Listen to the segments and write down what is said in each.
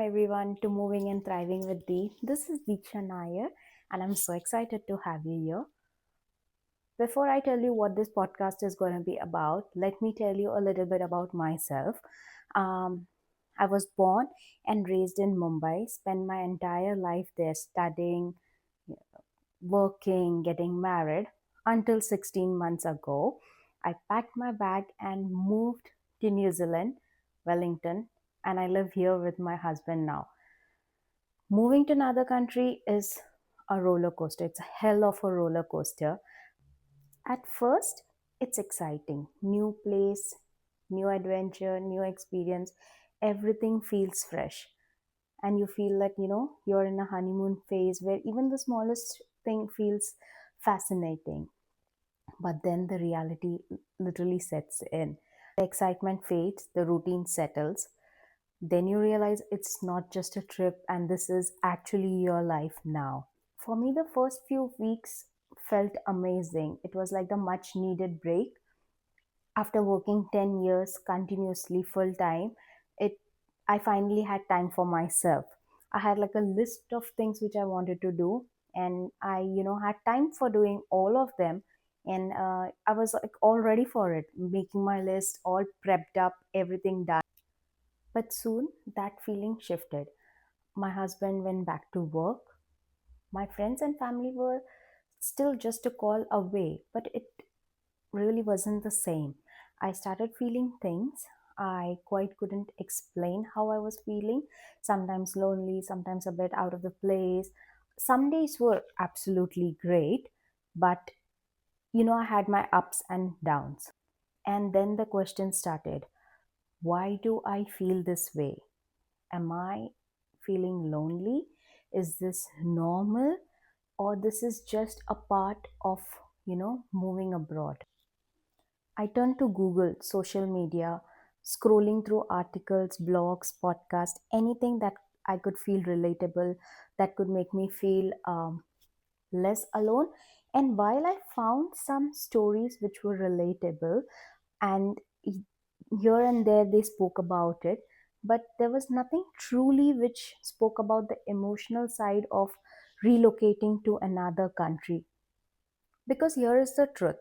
everyone to Moving and Thriving with Dee. This is Deeksha Nair and I'm so excited to have you here. Before I tell you what this podcast is going to be about, let me tell you a little bit about myself. Um, I was born and raised in Mumbai, spent my entire life there studying, working, getting married until 16 months ago. I packed my bag and moved to New Zealand, Wellington, and I live here with my husband now. Moving to another country is a roller coaster. It's a hell of a roller coaster. At first, it's exciting. New place, new adventure, new experience. Everything feels fresh. And you feel that, you're in a honeymoon phase where even the smallest thing feels fascinating. But then the reality literally sets in. The excitement fades, the routine settles. Then you realize it's not just a trip and this is actually your life now. For me, the first few weeks felt amazing. It was like the much needed break. After working 10 years continuously full time, it I finally had time for myself. I had like a list of things which I wanted to do, and I had time for doing all of them. And I was like all ready for it, making my list, all prepped up, everything done. But soon that feeling shifted. My husband went back to work. My friends and family were still just a call away, but it really wasn't the same. I started feeling things. I quite couldn't explain how I was feeling. Sometimes lonely, sometimes a bit out of the place. Some days were absolutely great, but I had my ups and downs. And then the question started, why do I feel this way? Am I feeling lonely? Is this normal? Or this is just a part of, moving abroad? I turned to Google, social media, scrolling through articles, blogs, podcasts, anything that I could feel relatable, that could make me feel less alone. And while I found some stories which were relatable, and here and there they spoke about it, but there was nothing truly which spoke about the emotional side of relocating to another country. Because here is the truth,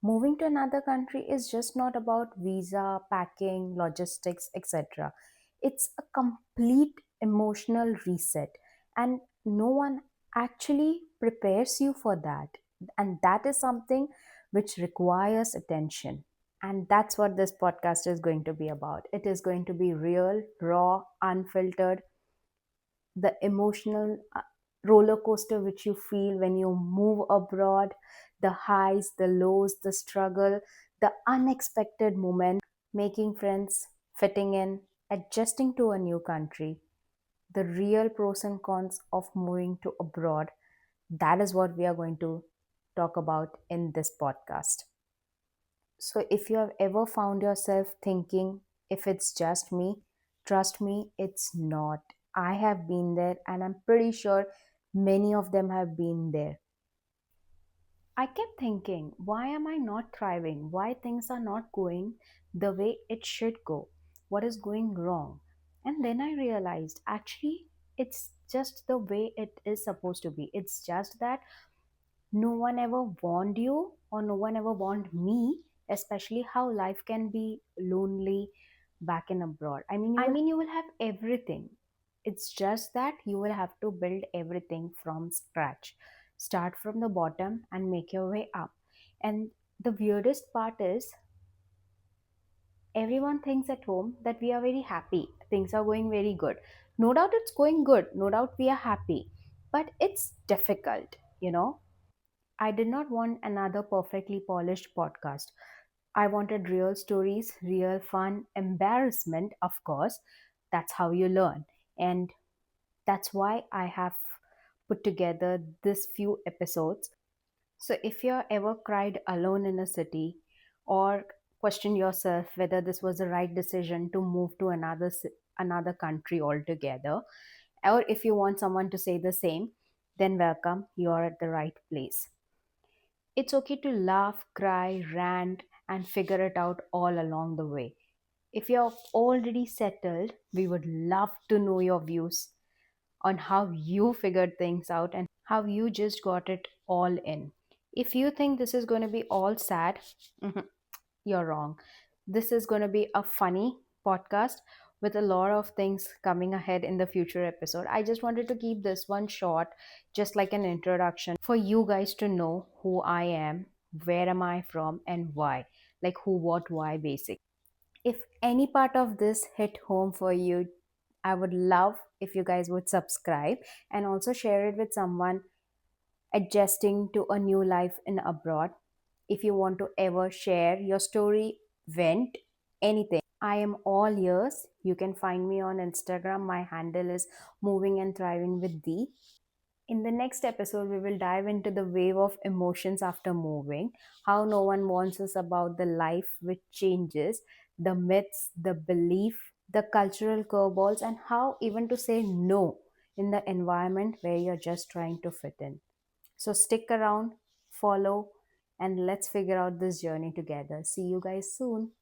moving to another country is just not about visa, packing, logistics, etc. It's a complete emotional reset, and no one actually prepares you for that. And that is something which requires attention. And that's what this podcast is going to be about. It is going to be real, raw, unfiltered, the emotional roller coaster which you feel when you move abroad, the highs, the lows, the struggle, the unexpected moment, making friends, fitting in, adjusting to a new country, the real pros and cons of moving to abroad. That is what we are going to talk about in this podcast. So, if you have ever found yourself thinking, if it's just me, trust me, it's not. I have been there, and I'm pretty sure many of them have been there. I kept thinking, why am I not thriving? Why things are not going the way it should go? What is going wrong? And then I realized actually, it's just the way it is supposed to be. It's just that no one ever warned you, or no one ever warned me, especially how life can be lonely back in abroad. I mean, you will have everything. It's just that you will have to build everything from scratch. Start from the bottom and make your way up. And the weirdest part is, everyone thinks at home that we are very happy. Things are going very good. No doubt it's going good. No doubt we are happy. But it's difficult. I did not want another perfectly polished podcast. I wanted real stories, real fun, embarrassment, of course. That's how you learn. And that's why I have put together this few episodes. So if you're ever cried alone in a city, or question yourself whether this was the right decision to move to another country altogether, or if you want someone to say the same, then welcome, you're at the right place. It's okay to laugh, cry, rant, and figure it out all along the way. If you're already settled, we would love to know your views on how you figured things out and how you just got it all in. If you think this is going to be all sad, mhm, you're wrong. This is going to be a funny podcast with a lot of things coming ahead in the future episode. I just wanted to keep this one short, just like an introduction for you guys to know who I am, where am I from, and why. Like who, what, why, basic. If any part of this hit home for you, I would love if you guys would subscribe and also share it with someone adjusting to a new life in abroad. If you want to ever share your story, vent, anything, I am all ears. You can find me on Instagram. My handle is moving and thriving with D. In the next episode, we will dive into the wave of emotions after moving, how no one warns us about the life which changes, the myths, the belief, the cultural curveballs, and how even to say no in the environment where you're just trying to fit in. So stick around, follow, and let's figure out this journey together. See you guys soon.